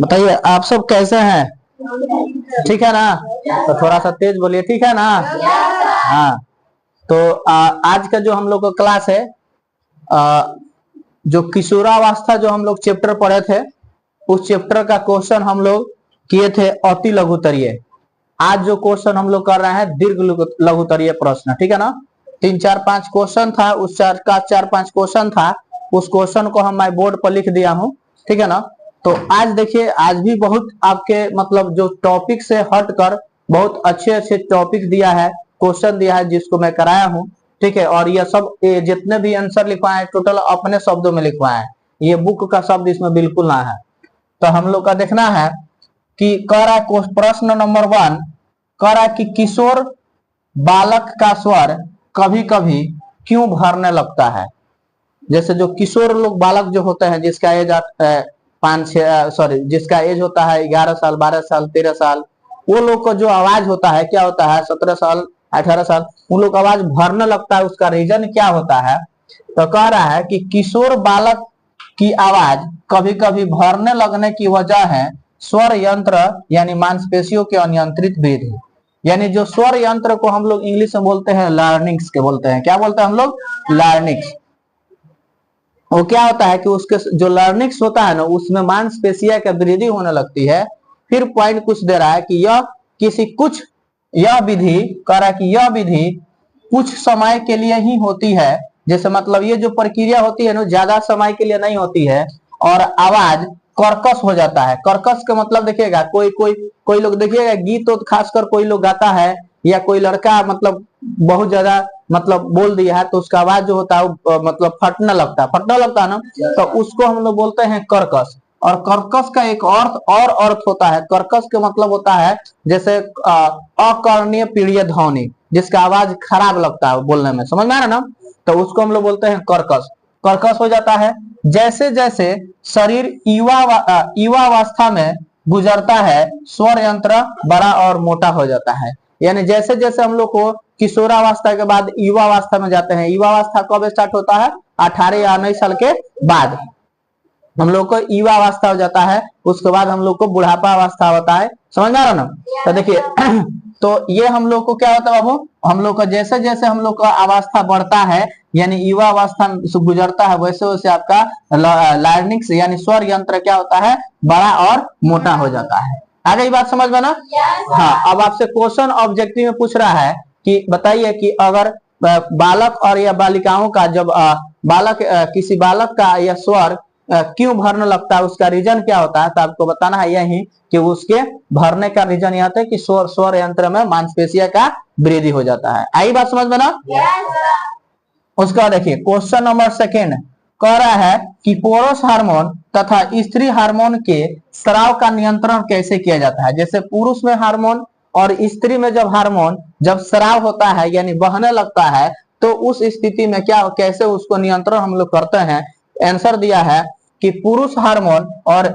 बताइए आप सब कैसे हैं? ठीक है ना? तो थोड़ा सा तेज बोलिए, ठीक है ना? हाँ। तो आज का जो हम लोग का क्लास है, जो किशोरावस्था जो हम लोग चैप्टर पढ़े थे, उस चैप्टर का क्वेश्चन हम लोग किए थे अति लघुत्तरीय। आज जो क्वेश्चन हम लोग कर रहे हैं दीर्घ लघुत्तरीय प्रश्न, ठीक है ना? 3 4 5 क्वेश्चन था, उस 4 5 क्वेश्चन था, उस क्वेश्चन को हम मैं बोर्ड पर लिख दिया हूँ, ठीक है ना? तो आज देखिए, आज भी बहुत आपके मतलब जो टॉपिक से हटकर बहुत अच्छे अच्छे टॉपिक दिया है, क्वेश्चन दिया है, जिसको मैं कराया हूँ, ठीक है। और ये सब जितने भी आंसर लिखवाए हैं टोटल अपने शब्दों में लिखवाए हैं, ये बुक का शब्द इसमें बिल्कुल ना है। तो हम लोग का देखना है कि कह रहा है प्रश्न नंबर 1 कह रहा है कि किशोर बालक का स्वर कभी कभी क्यों भरने लगता है। जैसे जो किशोर लोग बालक जो होते हैं, जिसका एज जिसका एज होता है 11 साल 12 साल 13 साल, वो लोग का जो आवाज होता है क्या होता है, 17 साल 18 साल, उन लोग आवाज भरने लगता है। उसका रीजन क्या होता है? तो कह रहा है कि किशोर बालक की आवाज कभी कभी भरने लगने की वजह है स्वर यंत्र यानी मांसपेशियों के अनियंत्रित वृद्धि। यानी जो स्वर यंत्र को हम लोग इंग्लिश में बोलते हैं लार्निक्स के बोलते हैं, क्या बोलते हैं हम लोग? लार्निक्स। वो क्या होता है कि उसके जो लार्निक्स होता है ना, उसमें मांसपेशिया की वृद्धि होने लगती है। फिर पॉइंट कुछ दे रहा है कि यह विधि कह रहा है कि यह विधि कुछ समय के लिए ही होती है। जैसे मतलब ये जो प्रक्रिया होती है ना, ज्यादा समय के लिए नहीं होती है, और आवाज कर्कश हो जाता है। कर्कश का मतलब देखिएगा, कोई लोग देखिएगा गीत तो खासकर कोई लोग गाता है, या कोई लड़का मतलब बहुत ज्यादा मतलब बोल दिया है, तो उसका आवाज जो होता है मतलब फटने लगता है ना, तो उसको हम लोग बोलते हैं कर्कश। और कर्कश का एक और अर्थ होता है, कर्कश का मतलब होता है जैसे अकर्णीय पीड़ित ध्वनि, जिसका आवाज खराब लगता है बोलने में, समझ में आ रहा ना? तो उसको हम लोग बोलते हैं कर्कश। कर्कश हो जाता है जैसे जैसे शरीर युवावस्था में गुजरता है, स्वर यंत्र बड़ा और मोटा हो जाता है। यानी जैसे जैसे हम लोग को किशोरावस्था के बाद युवावस्था में जाते हैं, युवावस्था कब स्टार्ट होता है? 18 या 19 साल के बाद हम लोग को युवावस्था हो जाता है, उसके बाद हम लोग को बुढ़ापा अवस्था होता है। समझ में आ रहा ना? तो देखिए तो ये हम लोग को क्या होता है बाबू, हम लोग का जैसे जैसे हम लोग का अवस्था बढ़ता है यानी युवा अवस्था से गुजरता है, वैसे वैसे आपका लार्निक्स यानी स्वर यंत्र क्या होता है? बड़ा और मोटा हो जाता है। आ गई बात समझ में ना? हाँ। अब आपसे क्वेश्चन ऑब्जेक्टिव में पूछ रहा है कि बताइए कि अगर बालक और या बालिकाओं का जब किसी बालक का यह स्वर क्यों भरने लगता है, उसका रीजन क्या होता है? तो आपको बताना है यही कि उसके भरने का रीजन यह है कि स्वर यंत्र में मांसपेशिया का वृद्धि हो जाता है। आई बात समझ में ना? उसका देखिए क्वेश्चन नंबर 2 कह रहा है कि पुरुष हार्मोन तथा स्त्री हार्मोन के स्राव का नियंत्रण कैसे किया जाता है। जैसे पुरुष में हार्मोन और स्त्री में जब स्राव होता है यानी बहने लगता है, तो उस स्थिति में क्या कैसे उसको नियंत्रण हम लोग करते हैं। आंसर दिया है कि पुरुष हार्मोन और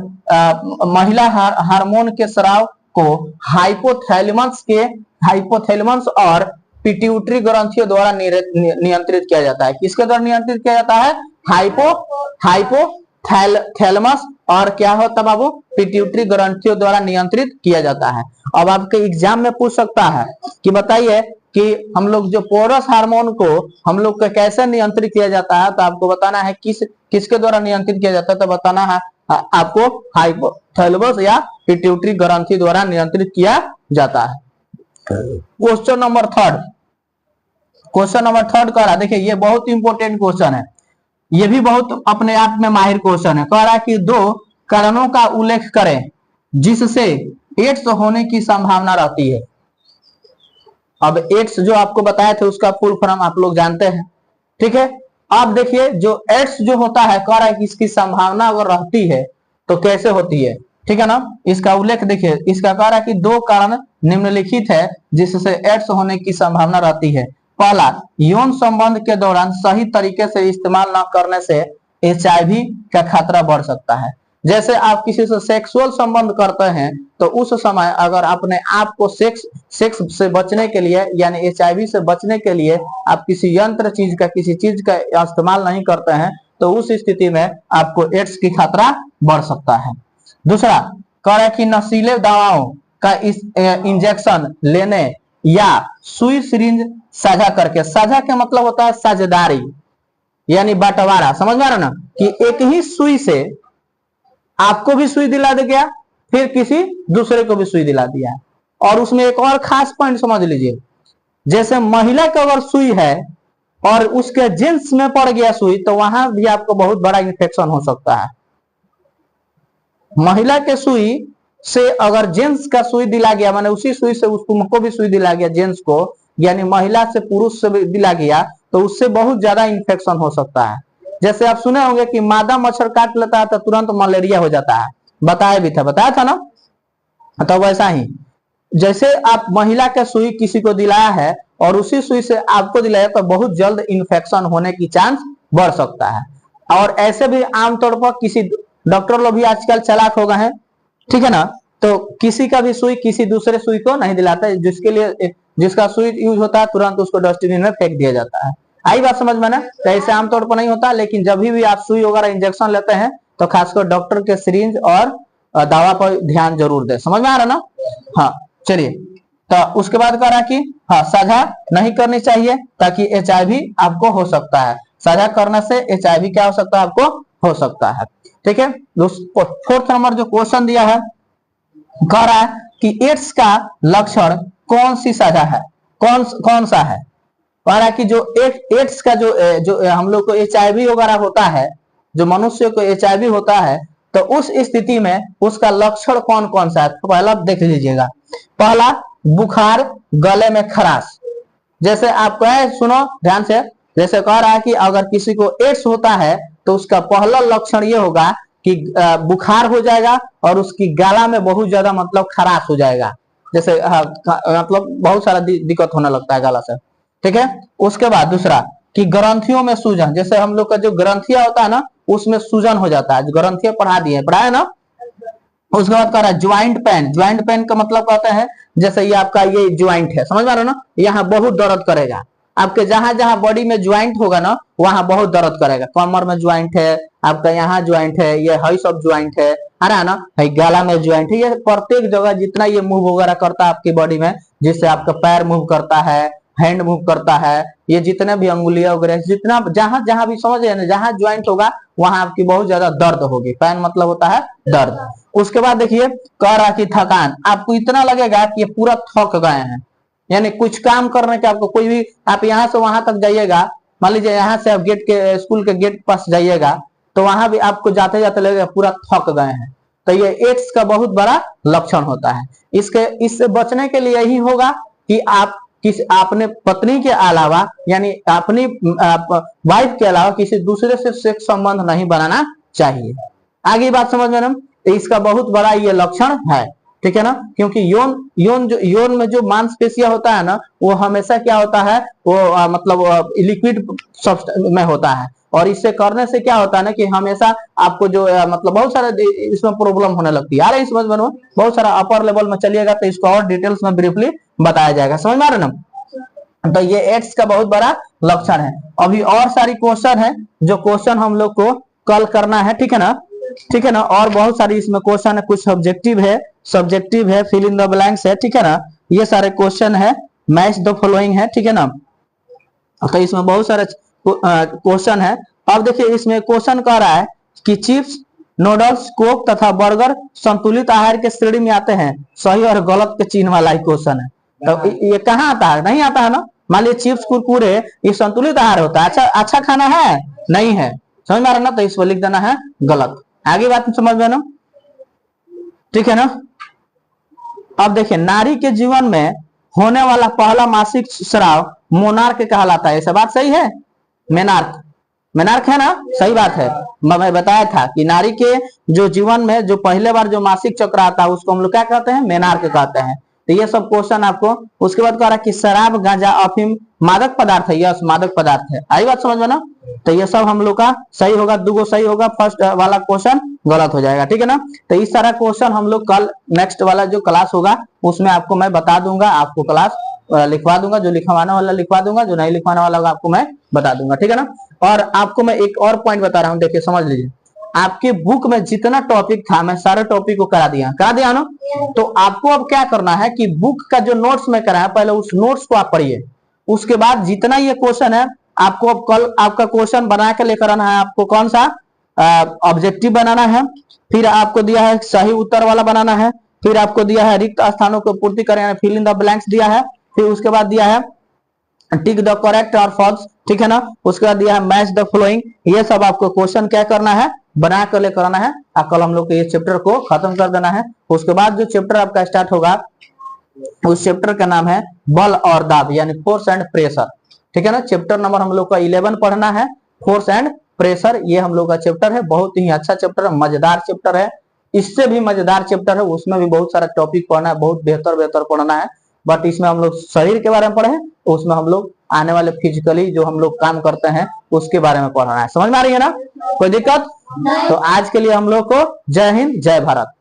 महिला हार्मोन के स्राव को हाइपोथैलेमस और पिट्यूटरी ग्रंथियों द्वारा नियंत्रित किया जाता है। किसके द्वारा नियंत्रित किया जाता है? हाइपोथैलेमस और क्या होता है बाबू? पिट्यूटरी ग्रंथियों द्वारा नियंत्रित किया जाता है। अब आपके एग्जाम में पूछ सकता है कि बताइए कि हम लोग जो पोरस हार्मोन को हम लोग को कैसे नियंत्रित किया जाता है, तो आपको बताना है किसके द्वारा नियंत्रित किया जाता है। तो बताना है आपको हाइपोथैलेमस या पिट्यूटरी ग्रंथि द्वारा नियंत्रित किया जाता है। क्वेश्चन नंबर 3 कह रहा है, देखिए ये बहुत इंपॉर्टेंट क्वेश्चन है, ये भी बहुत अपने आप में माहिर क्वेश्चन है। कह रहा है कि 2 कारणों का उल्लेख करें जिससे एड्स होने की संभावना रहती है। अब एड्स जो आपको बताए थे उसका फुल फॉर्म आप लोग जानते हैं, ठीक है। अब देखिए जो एड्स जो होता है, कह रहा है कि इसकी संभावना अगर रहती है तो कैसे होती है, ठीक है ना? इसका उल्लेख देखिए, इसका कह रहा है कि 2 कारण निम्नलिखित है जिससे एड्स होने की संभावना रहती है। पहला, यौन संबंध के दौरान सही तरीके से इस्तेमाल न करने से HIV का खतरा बढ़ सकता है। जैसे आप किसी से सेक्सुअल संबंध करते हैं तो उस समय अगर अपने आप को सेक्स से बचने के लिए यानी HIV से बचने के लिए आप किसी चीज का इस्तेमाल नहीं करते हैं, तो उस स्थिति में आपको एड्स की खतरा बढ़ सकता है। दूसरा, कह रहा है कि नशीले दवाओं का इस इंजेक्शन लेने या सुई सिरिंज साझा करके, साझा का मतलब होता है साझेदारी यानी बंटवारा, समझ में आ रहा ना, कि एक ही सुई से आपको भी सुई दिला दे गया, फिर किसी दूसरे को भी सुई दिला दिया। और उसमें एक और खास पॉइंट समझ लीजिए, जैसे महिला की अगर सुई है और उसके जेंट्स में पड़ गया सुई, तो वहां भी आपको बहुत बड़ा इन्फेक्शन हो सकता है। महिला के सुई से अगर जेंट्स का सुई दिला गया, माने उसी सुई से उसको भी सुई दिला गया जेंट्स को, यानी महिला से पुरुष से भी दिला गया, तो उससे बहुत ज्यादा इन्फेक्शन हो सकता है। जैसे आप सुने होंगे कि मादा मच्छर काट लेता है तो तुरंत मलेरिया हो जाता है, बताया था ना। तो वैसा ही जैसे आप महिला के सुई किसी को दिलाया है और उसी सुई से आपको दिलाया, तो बहुत जल्द इन्फेक्शन होने की चांस बढ़ सकता है। और ऐसे भी आमतौर पर किसी डॉक्टर लोग भी आजकल चालाक हो गए हैं, ठीक है ना, तो किसी का भी सुई किसी दूसरे सुई को नहीं दिलाता है, जिसके लिए जिसका सुई यूज होता है तुरंत उसको डस्टबिन में फेंक दिया जाता है। आई बात समझ में ना। तो ऐसे आमतौर पर नहीं होता, लेकिन जब भी आप सुई वगैरह इंजेक्शन लेते हैं तो खासकर डॉक्टर के सिरिंज और दवा पर ध्यान जरूर दे, समझ में आ रहा ना। हाँ चलिए, तो उसके बाद कह रहा कि हाँ साझा नहीं करनी चाहिए, ताकि HIV आपको हो सकता है, साझा करने से HIV क्या हो सकता है, आपको हो सकता है, ठीक है। फोर्थ नंबर जो क्वेश्चन दिया है, कह रहा है कि एड्स का लक्षण कौन सी साझा है, कौन सा है। कह रहा है कि जो एड्स का जो हम लोग को HIV वगैरह होता है, जो मनुष्य को HIV होता है, तो उस स्थिति में उसका लक्षण कौन कौन सा है। तो पहला देख लीजिएगा, पहला बुखार, गले में खराश। जैसे आप कहे, सुनो ध्यान से, जैसे कह रहा है कि अगर किसी को एड्स होता है तो उसका पहला लक्षण ये होगा कि बुखार हो जाएगा और उसकी गला में बहुत ज्यादा मतलब खराश हो जाएगा, जैसे मतलब बहुत सारा दिक्कत होने लगता है गला से, ठीक है। उसके बाद दूसरा कि ग्रंथियों में सूजन, जैसे हम लोग का जो ग्रंथिया होता है ना, उसमें सूजन हो जाता है। ग्रंथियां पढ़ाया ना। उसके बाद कह रहा है ज्वाइंट पेन, ज्वाइंट पेन का मतलब कहता है जैसे ये आपका ये ज्वाइंट है, समझ में आ रहा है ना, यहाँ बहुत दर्द करेगा, आपके जहां जहां बॉडी में ज्वाइंट होगा ना वहां बहुत दर्द करेगा। कमर में ज्वाइंट है, आपका यहाँ ज्वाइंट है, ये हई सब ज्वाइंट है ना, गला में ज्वाइंट है, ये प्रत्येक जगह जितना ये मूव वगैरह करता है आपकी बॉडी में, जिससे आपका पैर मूव करता है, हैंड मूव करता है, ये जितने भी अंगुलियां वगैरह, जितना जहां जहां भी समझ रहे हैं, जहां ज्वाइंट होगा वहां आपकी बहुत ज्यादा दर्द होगी। पेन मतलब होता है दर्द। उसके बाद देखिए, कह रहा कि थकान, आपको इतना लगेगा कि ये पूरा थक गए हैं, यानी कुछ काम करने के आपको कोई भी, आप यहाँ से वहां तक जाइएगा, मान लीजिए यहाँ से आप गेट के स्कूल के गेट पास जाइएगा, तो वहां भी आपको जाते जाते लगेगा पूरा थक गए हैं, तो ये एड्स का बहुत बड़ा लक्षण होता है। इससे बचने के लिए यही होगा कि आप अपने पत्नी के अलावा, यानी अपनी वाइफ के अलावा किसी दूसरे से सेक्स संबंध नहीं बनाना चाहिए। आगे बात समझ में ना, तो इसका बहुत बड़ा ये लक्षण है, ठीक है ना, क्योंकि यौन में जो मांसपेशियां होता है ना, वो हमेशा क्या होता है, वो मतलब लिक्विड में होता है, और इससे करने से क्या होता है ना कि हमेशा आपको जो मतलब बहुत सारा इसमें प्रॉब्लम होने लगती है। आ रही समझ में, बहुत सारा अपर लेवल में चलिएगा तो इसको और डिटेल्स में ब्रीफली बताया जाएगा, समझ में आ रहा ना। तो ये एड्स का बहुत बड़ा लक्षण है। अभी और सारी क्वेश्चन है, जो क्वेश्चन हम लोग को कल करना है, ठीक है ना, ठीक है ना। और बहुत सारी इसमें क्वेश्चन है, कुछ सब्जेक्टिव है, फिल इन द ब्लैंक्स है, ठीक है ना। ये सारे क्वेश्चन है, मैच द फॉलोइंग है, ठीक है ना। तो इसमें बहुत सारे क्वेश्चन है। अब देखिए इसमें क्वेश्चन कह रहा है कि चिप्स, नूडल्स, कोक तथा बर्गर संतुलित आहार के श्रेणी में आते हैं, सही और गलत के चिन्ह वाला ही क्वेश्चन है। तो ये कहाँ आता है, नहीं आता है ना। मान लीजिए चिप्स, कुरकुरे, ये संतुलित आहार होता है, अच्छा खाना है, नहीं है, समझ में आ रहा ना, तो इसको लिख देना है गलत। आगे बात समझ में ना, ठीक है ना। अब देखिए, नारी के जीवन में होने वाला पहला मासिक स्राव मोनार्क कहलाता है, ऐसा बात सही है। मेनार्क है ना, सही बात है। मैं बताया था कि नारी के जो जीवन में जो पहले बार जो मासिक चक्र आता है उसको हम लोग क्या कहते हैं, मेनार्क कहते हैं। तो ये सब क्वेश्चन आपको। उसके बाद कह रहा है कि शराब, गांजा, अफीम मादक पदार्थ है, यस मादक पदार्थ है, आई बात समझ में ना। तो ये सब हम लोग का सही होगा, दुगो सही होगा, फर्स्ट वाला क्वेश्चन गलत हो जाएगा, ठीक है ना। तो इस सारा क्वेश्चन हम लोग कल नेक्स्ट वाला जो क्लास होगा उसमें आपको मैं बता दूंगा, आपको क्लास लिखवा दूंगा, जो लिखवाने वाला लिखवा दूंगा, जो नहीं लिखवाने वाला आपको मैं बता दूंगा, ठीक है ना। और आपको मैं एक और पॉइंट बता रहा हूँ, देखिए समझ लीजिए। आपके बुक में जितना टॉपिक था मैं सारे टॉपिक को करा दिया ना। तो आपको अब क्या करना है कि बुक का जो नोट्स में कराया पहले उस नोट्स को आप पढ़िए, उसके बाद जितना ये क्वेश्चन है आपको अब कल आपका क्वेश्चन बना के लेकर आना है। आपको कौन सा ऑब्जेक्टिव बनाना है, फिर आपको दिया है सही उत्तर वाला बनाना है, फिर आपको दिया है रिक्त स्थानों को पूर्ति करें, फिल इन द ब्लैंक्स दिया है, फिर उसके बाद दिया है टिक द करेक्ट और फॉल्स, ठीक है ना। उसके बाद दिया है मैच द फॉलोइंग। ये सब आपको क्वेश्चन क्या करना है, बना कर लेकर आना है। कल हम लोग ये चैप्टर को खत्म कर देना है। उसके बाद जो चैप्टर आपका स्टार्ट होगा उस चैप्टर का नाम है बल और दाब यानी फोर्स एंड प्रेशर, ठीक है ना। चैप्टर नंबर हम लोग का 11 पढ़ना है, फोर्स एंड प्रेशर। ये हम लोग का चैप्टर है, बहुत ही अच्छा चैप्टर है, मजेदार चैप्टर है। इससे भी मजेदार चैप्टर है, उसमें भी बहुत सारा टॉपिक पढ़ना है, बहुत बेहतर पढ़ना है। बट इसमें हम लोग शरीर के बारे में पढ़े, तो उसमें हम लोग आने वाले फिजिकली जो हम लोग काम करते हैं उसके बारे में पढ़ना है। समझ में आ रही है ना, कोई दिक्कत? तो आज के लिए हम लोग को जय हिंद जय भारत।